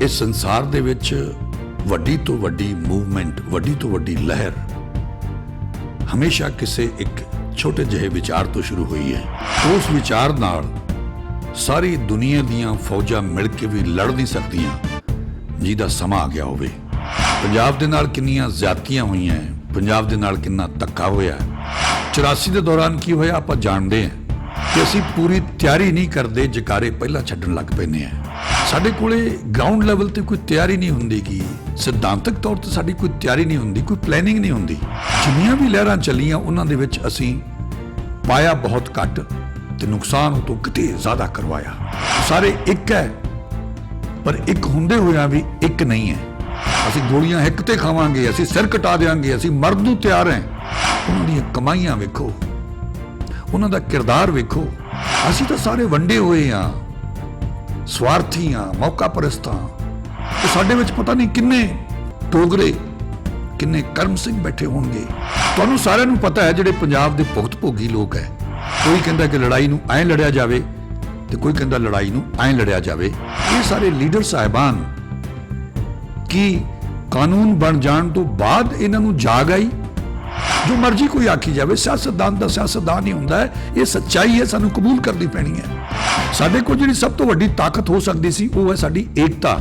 इस संसार दे विच वड्डी तो वड्डी मूवमेंट, वड्डी तो वड्डी लहर हमेशा किसी एक छोटे जिहे विचार तो शुरू हुई है। उस विचार नाल सारी दुनिया दीयां फौजां मिल के भी लड़ नहीं सकदियां जिहदा समा आ गया होवे। पंजाब दे नाल किन्नियां ज़्यादतियां होईयां, पंजाब दे नाल किन्ना धक्का होया। 84 के दौरान की होया आपां जाणदे हैं कि असीं पूरी तैयारी नहीं करते, जकारे पहला छड्डण लग पैंदे हैं। साडे कोले ग्राउंड लैवल ते कोई तैयारी नहीं हुंदी, कि सिद्धांतक तौर ते साडी कोई तैयारी नहीं हुंदी, कोई प्लैनिंग नहीं हुंदी। जिन्नियां भी लहरां चलियां उन्हां दे विच असीं पाया बहुत घट ते नुकसान उह तों किते ज़्यादा करवाया। सारे एक है पर एक हुंदे होया भी एक नहीं है। असीं गोलियां हिक ते खावांगे, असीं सिर कटा देंगे, असीं मरद नूं तैयार हैं। उन्हां दीयां कमाईयां वेखो, उन्हां दा किरदार वेखो। असीं तां सारे वंडे होए हां, स्वार्थी हाँ, मौका परस्त हाँ। तो साडे विच पता नहीं किन्ने टोगरे, किन्ने करम सिंह बैठे होणगे। तुहानूं सारिआं नूं पता है जिहड़े पंजाब दे भुगत भोगी लोग है, कोई कहंदा कि लड़ाई नूं ऐ लड़िया जावे ते कोई कहंदा लड़ाई नूं ऐ लड़िया जावे। ये सारे लीडर साहिबान की कानून बन जाण तो बाद इन्हां नूं जाग आई। जो मर्जी कोई आखी जावे, सियासतदान दा सियासतदान ही हुंदा है। ये सच्चाई है, सानूं कबूल करनी पैनी है। साडे कोल जिहड़ी सब तो वड्डी ताकत हो सकदी सी वो है साडी एकता,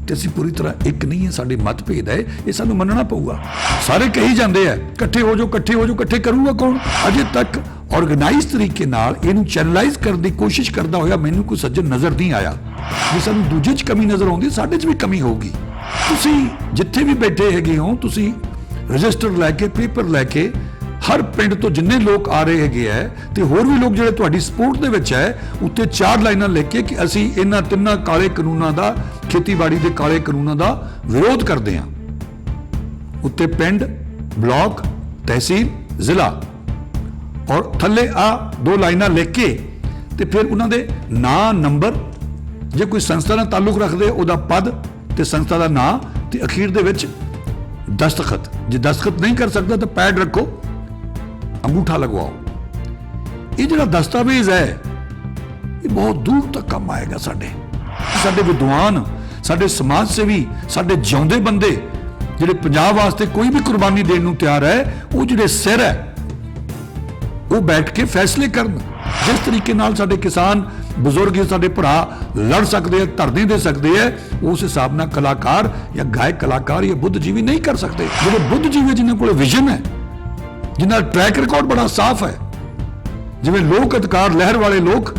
ते असीं पूरी तरह एक नहीं है। साडे मतभेद है, ये सानूं मनना पऊगा। सारे कही जांदे है इकट्ठे हो जाओ, इकट्ठे हो जाओ, इकट्ठे करूगा कौन? अजे तक ऑर्गेनाइज तरीके नाल इहनूं चैनलाइज करन दी कोशिश करदा होया मैनूं कोई सज्जन नज़र नहीं आया। जे सानूं दूजे 'च कमी नज़र आउंदी, साडे 'च भी कमी होगी। तुसीं जिथे भी बैठे हैगे हो, तुसीं रजिस्टर लैके, पेपर लैके हर पिंड तो जिन्ने लोग आ रहे हैगे है ते होर भी लोग जिहड़े तुहाडी सपोर्ट दे विच है, उत्ते 4 लाइनां लिख के कि असीं इन्हां तिन्नां काले कानूनां दा, खेतीबाड़ी दे काले कानूनां दा विरोध करदे हां। उत्ते पिंड, ब्लॉक, तहसील, जिला और थल्ले आ 2 लाइनां लिख के ते फिर उन्हां दे नां, नंबर, जे कोई संस्था नाल ताल्लुक रखदे उहदा पद ते संस्था दा नां ते अखीर दे विच दस्तखत। जे दस्तखत नहीं कर सकदा तो पैड रखो, अंगूठा लगवाओ। ये जो दस्तावेज है ये बहुत दूर तक काम आएगा। साडे विद्वान, साडे समाज सेवी, साडे जिउंदे बंदे जिहड़े पंजाब वास्ते कोई भी कुर्बानी देने नूं तैयार है, वो जिहड़े सिर है वो बैठ के फैसले करन। जिस तरीके नाल साडे किसान बुजुर्ग, साडे भरा लड़ सकते हैं, धरने दे सकते हैं, उस हिसाब नाल कलाकार या गायक कलाकार या बुद्धिजीवी नहीं कर सकते। जिहड़े बुद्धिजीवी जिन्हां कोल विजन है, जिन्हां ट्रैक रिकॉर्ड बड़ा साफ है, जिवें लोक अधिकार लहर वाले लोग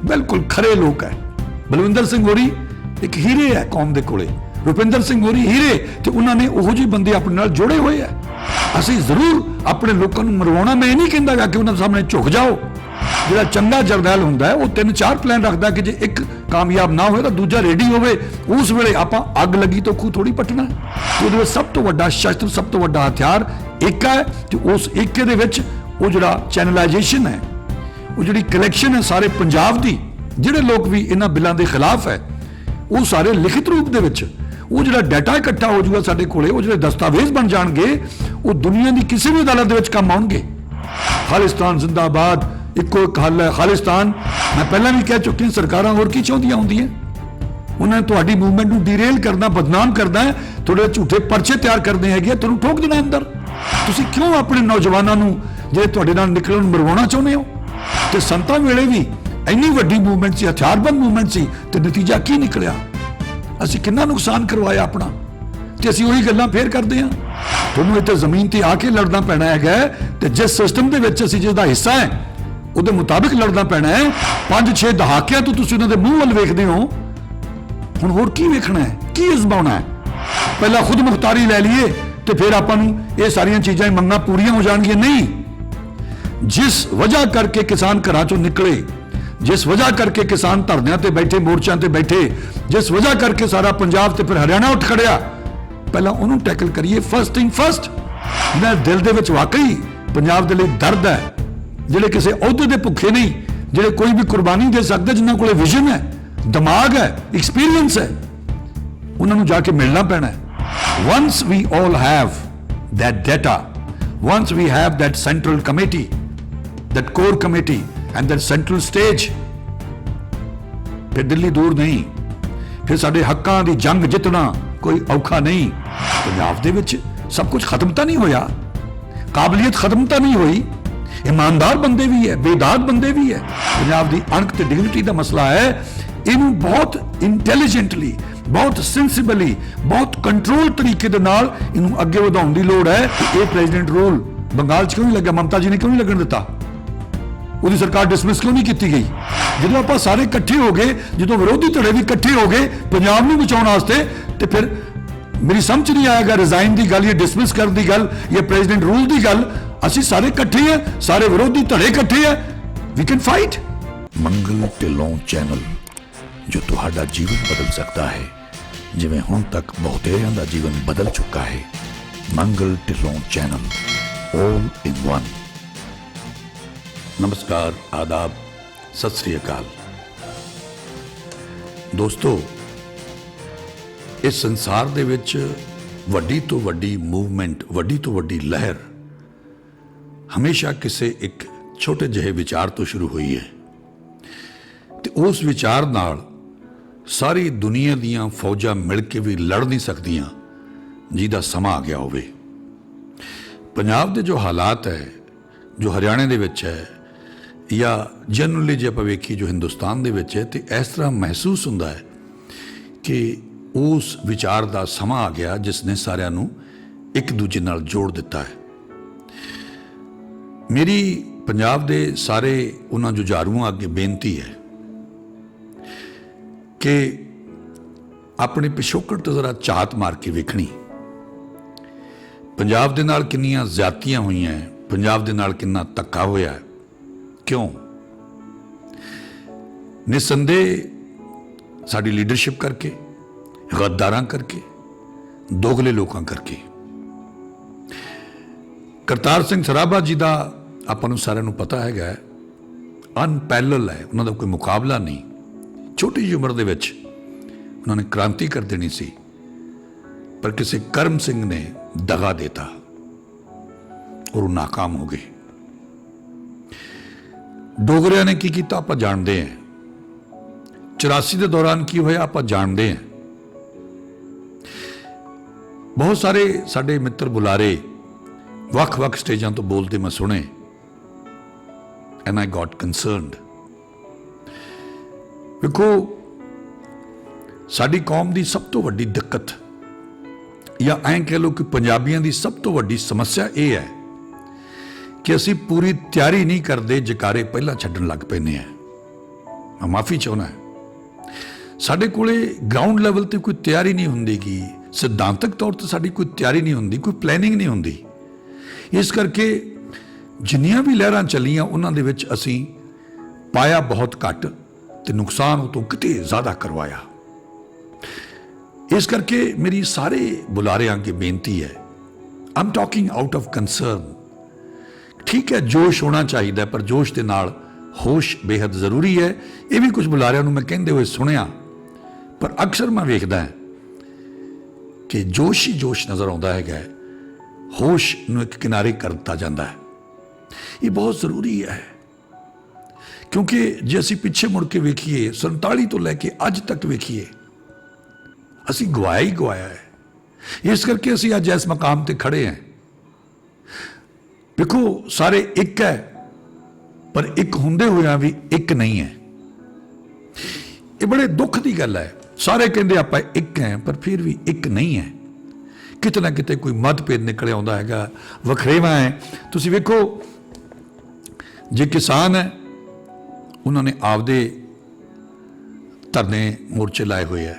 बिल्कुल खरे लोग है। बलविंदर सिंह होरी एक हीरे है कौम दे कोले, रुपिंदर सिंह होरी हीरे, ते उन्होंने उहो जिहे बंदे अपने नाल जोड़े हुए है। असीं जरूर अपने लोगों को मरवाउणा, मैं नहीं कहंदा कि उन्हां सामने झुक जाओ। जिहड़ा चंगा जरनैल हुंदा है वो 3-4 प्लान रखदा कि जे एक कामयाब ना होए तो दूजा रेडी होवे। उस वेले आपां अग लगी तो खूह थोड़ी पटना। ਉਹਦੇ ਵਿੱਚ ਸਭ ਤੋਂ ਵੱਡਾ ਸ਼ਸਤਰ, ਸਭ ਤੋਂ ਵੱਡਾ ਹਥਿਆਰ ਏਕਾ ਹੈ। ਤੇ ਉਸ ਏਕੇ ਦੇ ਵਿੱਚ ਉਹ ਜਿਹੜਾ ਚੈਨਲਾਈਜੇਸ਼ਨ ਹੈ, ਉਹ ਜਿਹੜੀ ਕਲੈਕਸ਼ਨ ਹੈ ਸਾਰੇ ਪੰਜਾਬ ਦੀ, ਜਿਹੜੇ ਲੋਕ ਵੀ ਇਹਨਾਂ ਬਿੱਲਾਂ ਦੇ ਖਿਲਾਫ ਹੈ, ਉਹ ਸਾਰੇ ਲਿਖਿਤ ਰੂਪ ਦੇ ਵਿੱਚ ਉਹ ਜਿਹੜਾ ਡਾਟਾ ਇਕੱਠਾ ਹੋ ਜਾਊਗਾ ਸਾਡੇ ਕੋਲੇ, ਉਹ ਜਿਹੜੇ ਦਸਤਾਵੇਜ਼ ਬਣ ਜਾਣਗੇ, ਉਹ ਦੁਨੀਆ ਦੀ ਕਿਸੇ ਵੀ ਅਦਾਲਤ ਦੇ ਵਿੱਚ ਕੰਮ ਆਉਣਗੇ। ਖਾਲਿਸਤਾਨ ਜ਼ਿੰਦਾਬਾਦ, ਇੱਕੋ ਇੱਕ ਹੱਲ ਹੈ ਖਾਲਿਸਤਾਨ। ਮੈਂ ਪਹਿਲਾਂ ਵੀ ਕਹਿ ਚੁੱਕੀ, ਸਰਕਾਰਾਂ ਹੋਰ ਕੀ ਚਾਹੁੰਦੀਆਂ ਹੁੰਦੀਆਂ? उन्होंने तुहाडी मूवमेंट नूं डीरेल करना, बदनाम करना है, थोड़े झूठे परचे तैयार करने हैं, तुहानूं ठोक देना अंदर। तुसीं क्यों अपने नौजवानों नूं जे तुहाडे नाल निकलण मरवाउणा चाहुंदे हो? ते संतां वेले भी इन्नी वड्डी मूवमेंट सी, हथियारबंद मूवमेंट सी, ते नतीजा की निकलिया? असीं किन्ना नुकसान करवाया अपना, ते असीं उही गल्लां फेर करदे हां। तुहानूं इत्थे जमीन ते आके लड़ना पैना हैगा, ते जिस सिस्टम दे विच असीं जिसदा हिस्सा है ਉਹਦੇ ਮੁਤਾबिक लड़ना पैना है। 5-6 ਦਹਾਕਿਆਂ ਤੋਂ ਤੁਸੀਂ ਉਹਨਾਂ ਦੇ ਮੂੰਹ ਵੱਲ ਵੇਖਦੇ ਹੋ। ਹੁਣ ਹੋਰ ਕੀ ਵੇਖਣਾ ਹੈ, ਕੀ ਅਜ਼ਮਾਉਣਾ ਹੈ? ਪਹਿਲਾਂ ਖੁਦ ਮੁਖਤਾਰੀ ਲੈ ਲਈਏ ਤੇ ਫਿਰ ਆਪਾਂ ਨੂੰ ਇਹ ਸਾਰੀਆਂ ਚੀਜ਼ਾਂ ਹੀ ਮੰਗਾਂ ਪੂਰੀਆਂ ਹੋ ਜਾਣਗੀਆਂ? ਨਹੀਂ। ਜਿਸ ਵਜ੍ਹਾ ਕਰਕੇ ਕਿਸਾਨ ਘਰਾਂ ਚੋਂ ਨਿਕਲੇ, जिस वजह करके किसान धरनियां ते बैठे, मोर्चों ते बैठे, जिस वजह करके सारा पंजाब ते फिर हरियाणा उठ खड़िया, पहला उन्होंने टैकल करिए। First thing first. जिन्हां दिल दे विच वाकई पंजाब दे लई दर्द है, जिहड़े किसी अहुदे दे भुखे नहीं, जिहड़े कोई भी कुर्बानी दे सकदे, जिन्हां कोले विजन है, दिमाग है, एक्सपीरियंस है, उन्होंने जाके मिलना पैना है। Once we all have that data, once we have that central committee, that core committee and that central stage, फिर दिल्ली दूर नहीं, फिर साडे हक्कां दी जंग जितना कोई औखा नहीं। पंजाब दे विच सब कुछ खत्म तो नहीं होया, काबलियत खत्म तो नहीं हुई, ईमानदार बंदे भी है, बेदाग बंदे भी है। पंजाब दी अणख ते डिग्निटी का मसला है, इनू बहुत इंटैलीजेंटली, बहुत सेंसिबली, बहुत कंट्रोल तरीके दे नाल इनू अगे वधाउण दी लोड़ है। ये प्रेजिडेंट रूल बंगाल च क्यों नहीं लग्या, ममता जी ने क्यों नहीं लगन दिता, ਉਹਦੀ सरकार डिसमिस क्यों नहीं की गई? ਜਦੋਂ ਆਪਾਂ ਸਾਰੇ ਇਕੱਠੇ ਹੋ ਗਏ, ਜਦੋਂ ਵਿਰੋਧੀ ਧੜੇ ਵੀ ਇਕੱਠੇ ਹੋ ਗਏ ਪੰਜਾਬ ਨੂੰ ਬਚਾਉਣ ਵਾਸਤੇ, ਤੇ ਫਿਰ ਮੇਰੀ ਸਮਝ ਨਹੀਂ ਆਏਗਾ ਰਿਜ਼ਾਈਨ ਦੀ ਗੱਲ ਜਾਂ ਡਿਸਮਿਸ ਕਰਨ ਦੀ ਗੱਲ ਜਾਂ ਪ੍ਰੈਜ਼ੀਡੈਂਟ ਰੂਲ ਦੀ ਗੱਲ। ਅਸੀਂ ਸਾਰੇ ਇਕੱਠੇ ਆ, ਸਾਰੇ ਵਿਰੋਧੀ ਧੜੇ ਇਕੱਠੇ ਆ, we can fight. Mangal Dhillon channel, ਜੋ ਤੁਹਾਡਾ ਜੀਵਨ ਬਦਲ ਸਕਦਾ ਹੈ, ਜਿਵੇਂ ਹੁਣ ਤੱਕ ਬਹੁਤਿਆਂ ਦਾ ਜੀਵਨ ਬਦਲ ਚੁੱਕਾ ਹੈ। Mangal Dhillon channel, all in one। नमस्कार, आदाब, सत श्री अकाल। दोस्तों, इस संसार दे विच वड्डी तो वड्डी मूवमेंट, वड्डी तो वड्डी लहर हमेशा किसी एक छोटे जिहे विचार तो शुरू हुई है, ते उस विचार नाल सारी दुनिया दियां फौजां मिल के भी लड़ नहीं सकदियां जिहदा समा आ गया होवे। पंजाब दे जो हालात है, जो हरियाणे दे विच है, या जनरली जे आप वेखी जो हिंदुस्तान दे विच है, तो इस तरह महसूस होंदा है कि उस विचार का समा आ गया जिसने सारिਆਂ ਨੂੰ एक दूजे नाल जोड़ दिता है। मेरी पंजाब दे सारे उन्हां जुझारूआं अगे बेनती है कि अपने पिछोकड़ तो जरा झात मार के वेखणी, पंजाब दे नाल किन्नियां ज़्यादतियां होईयां, पंजाब दे नाल किन्ना धक्का होया है, क्यों? निसंदेह साड़ी लीडरशिप करके, गद्दारां करके, दोगले लोगों करके। करतार सिंह सराभा जी का आपां नूं सारिआं नूं पता है, अनपैरल है, उन्होंने कोई मुकाबला नहीं। छोटी जी उम्र दे विच उन्होंने क्रांति कर देनी सी, पर किसी करम सिंह ने दगा देता और वो नाकाम हो गए। डोगरिया ने की किया आप जानते हैं, 84 के दौरान की होया आप जानते हैं। बहुत सारे साडे मित्र बुलारे वख-वख स्टेजां तो बोलते मैं सुने, एंड आई गॉट कंसर्नड। देखो, साडी कौम की सब तो वड्डी दिक्कत, या ऐं कह लो कि पंजाबियों की सब तो वड्डी समस्या यह है कि असी पूरी तैयारी नहीं करते, जकारे पहला छड्डण लग पैने हैं। मैं माफ़ी चाहुंदा, साडे कोले ग्राउंड लैवल ते कोई तैयारी नहीं हुंदी, कि सिद्धांतक तौर पर साडी कोई तैयारी नहीं हुंदी, कोई प्लैनिंग नहीं हुंदी। इस करके जिन्नियां भी लहरां चलियां उन्हां दे विच असी पाया बहुत घट ते नुकसान उतों किते ज़्यादा करवाया। इस करके मेरी सारे बुलारियां की बेनती है, I am talking out of concern. ठीक है, जोश होना चाहिए, पर जोश के नाल होश बेहद जरूरी है। ये भी कुछ बुलारियां नूं मैं कहते हुए सुनिया, पर अक्सर मैं वेखदा कि जोश ही जोश नज़र आता है, होश नूं एक किनारे कर दिता जाता है। ये बहुत जरूरी है, क्योंकि जे असीं पिछे मुड़ के वेखीए, 47 तो लैके अज तक वेखीए, असीं गवाया ही गवाया है। इस करके असीं अज इस मकाम ते खड़े हैं। देखो, सारे एक है, पर एक होंदे हुए भी एक नहीं है। ये बड़े दुख की गल है। सारे कहते आप एक हैं, पर फिर भी एक नहीं है। किते ना किते कोई मतभेद निकल आता है, वखरेवा है। तुसीं वेखो, जे किसान है, उन्होंने आपदे धरने मोर्चे लाए हुए है,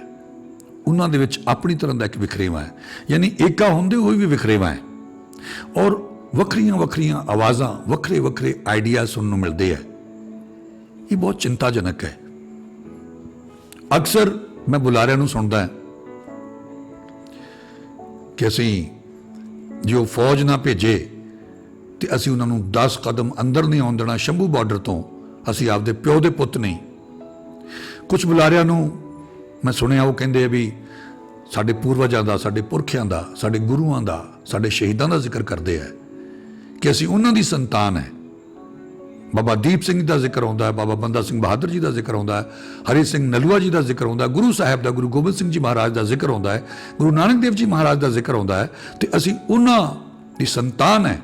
उन्होंने विच अपनी तरह का एक विखरेवा है, यानी एका होंदे हुए भी विखरेवा है। और वखरियां वखरियां आवाज़ां, वखरे वखरे आइडिया सुनने मिलते हैं। ये बहुत चिंताजनक है। अक्सर मैं बुलारियां नूं सुनदा कि असीं जो फौज ना भेजे तो असीं उन्हां नूं 10 कदम अंदर नहीं आउण देना शंभू बॉर्डर तो, असीं आपदे प्यो दे पुੱਤ नहीं। कुछ बुलारियां नूं मैं सुनिया वो कहंदे भी साडे पूर्वजां दा, साडे पुरखियां दा, साडे गुरुआं दा, साडे शहीदां दा जिक्र करदे है कि असीं उन्हां दी संतान है। ਬਾਬਾ ਦੀਪ ਸਿੰਘ ਜੀ ਦਾ ਜ਼ਿਕਰ ਆਉਂਦਾ ਹੈ, ਬਾਬਾ ਬੰਦਾ ਸਿੰਘ ਬਹਾਦਰ ਜੀ ਦਾ ਜ਼ਿਕਰ ਆਉਂਦਾ ਹੈ, ਹਰੀ ਸਿੰਘ ਨਲੂਆ ਜੀ ਦਾ ਜ਼ਿਕਰ ਆਉਂਦਾ ਹੈ, ਗੁਰੂ ਸਾਹਿਬ ਦਾ, ਗੁਰੂ ਗੋਬਿੰਦ ਸਿੰਘ ਜੀ ਮਹਾਰਾਜ ਦਾ ਜ਼ਿਕਰ ਆਉਂਦਾ ਹੈ, ਗੁਰੂ ਨਾਨਕ ਦੇਵ ਜੀ ਮਹਾਰਾਜ ਦਾ ਜ਼ਿਕਰ ਆਉਂਦਾ ਹੈ, ਤੇ ਅਸੀਂ ਉਹਨਾਂ ਦੀ ਸੰਤਾਨ ਹੈ,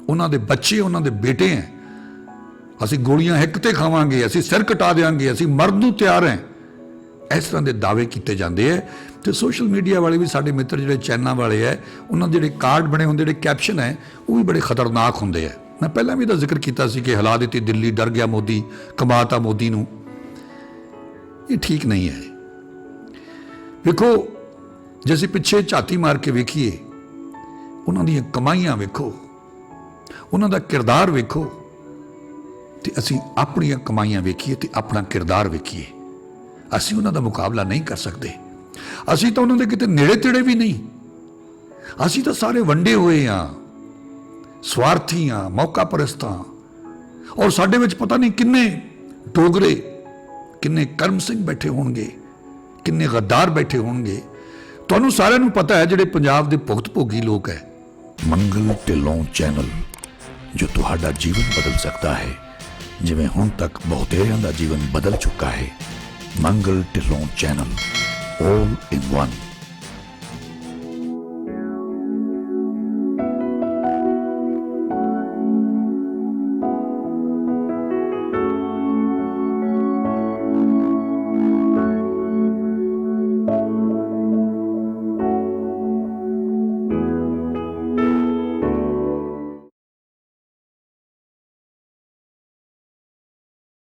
ਉਹਨਾਂ ਦੇ ਬੱਚੇ, ਉਹਨਾਂ ਦੇ ਬੇਟੇ ਹੈ। ਅਸੀਂ ਗੋਲੀਆਂ ਹਿੱਕ ਤੇ ਖਾਵਾਂਗੇ, ਅਸੀਂ ਸਿਰ ਕਟਾ ਦੇਵਾਂਗੇ, ਅਸੀਂ ਮਰਨ ਨੂੰ ਤਿਆਰ ਹੈ, ਇਸ ਤਰ੍ਹਾਂ ਦੇ ਦਾਅਵੇ ਕੀਤੇ ਜਾਂਦੇ ਹੈ। ਤੇ ਸੋਸ਼ਲ ਮੀਡੀਆ ਵਾਲੇ ਵੀ ਸਾਡੇ ਮਿੱਤਰ ਜਿਹੜੇ ਚੈਨਲਾਂ ਵਾਲੇ ਹੈ, ਉਹਨਾਂ ਦੇ ਜਿਹੜੇ ਕਾਰਡ ਬਣੇ ਹੁੰਦੇ, ਜਿਹੜੇ ਕੈਪਸ਼ਨ ਹੈ, ਉਹ ਵੀ ਬੜੇ ਖਤਰਨਾਕ ਹੁੰਦੇ ਹੈ। ਮੈਂ ਪਹਿਲਾਂ ਵੀ ਇਹਦਾ ਜ਼ਿਕਰ ਕੀਤਾ ਸੀ ਕਿ ਹਿਲਾ ਦਿੱਤੀ ਦਿੱਲੀ, ਡਰ ਗਿਆ ਮੋਦੀ, ਕਮਾਤਾ ਮੋਦੀ ਨੂੰ। ਇਹ ਠੀਕ ਨਹੀਂ ਹੈ। ਵੇਖੋ, ਜੇ ਅਸੀਂ ਪਿੱਛੇ ਝਾਤੀ ਮਾਰ ਕੇ ਵੇਖੀਏ, ਉਹਨਾਂ ਦੀਆਂ ਕਮਾਈਆਂ ਵੇਖੋ, ਉਹਨਾਂ ਦਾ ਕਿਰਦਾਰ ਵੇਖੋ, ਤੇ ਅਸੀਂ ਆਪਣੀਆਂ ਕਮਾਈਆਂ ਵੇਖੀਏ ਤੇ ਆਪਣਾ ਕਿਰਦਾਰ ਵੇਖੀਏ, ਅਸੀਂ ਉਹਨਾਂ ਦਾ ਮੁਕਾਬਲਾ ਨਹੀਂ ਕਰ ਸਕਦੇ। ਅਸੀਂ ਤਾਂ ਉਹਨਾਂ ਦੇ ਕਿਤੇ ਨੇੜੇ ਤੇੜੇ ਵੀ ਨਹੀਂ। ਅਸੀਂ ਤਾਂ ਸਾਰੇ ਵੰਡੇ ਹੋਏ ਹਾਂ, ਸਵਾਰਥੀ ਹਾਂ, ਮੌਕਾ ਪਰਸਤ ਹਾਂ। ਔਰ ਸਾਡੇ ਵਿੱਚ ਪਤਾ ਨਹੀਂ ਕਿੰਨੇ ਡੋਗਰੇ, ਕਿੰਨੇ ਕਰਮ ਸਿੰਘ ਬੈਠੇ ਹੋਣਗੇ, ਕਿੰਨੇ ਗੱਦਾਰ ਬੈਠੇ ਹੋਣਗੇ। ਤੁਹਾਨੂੰ ਸਾਰਿਆਂ ਨੂੰ ਪਤਾ ਹੈ ਜਿਹੜੇ ਪੰਜਾਬ ਦੇ ਭੁਗਤ ਭੋਗੀ ਲੋਕ ਹੈ। ਮੰਗਲ ਢਿੱਲੋਂ ਚੈਨਲ, ਜੋ ਤੁਹਾਡਾ ਜੀਵਨ ਬਦਲ ਸਕਦਾ ਹੈ, ਜਿਵੇਂ ਹੁਣ ਤੱਕ ਬਹੁਤੇਰਿਆਂ ਦਾ ਜੀਵਨ ਬਦਲ ਚੁੱਕਾ ਹੈ। Mangal Dhillon channel, all in one।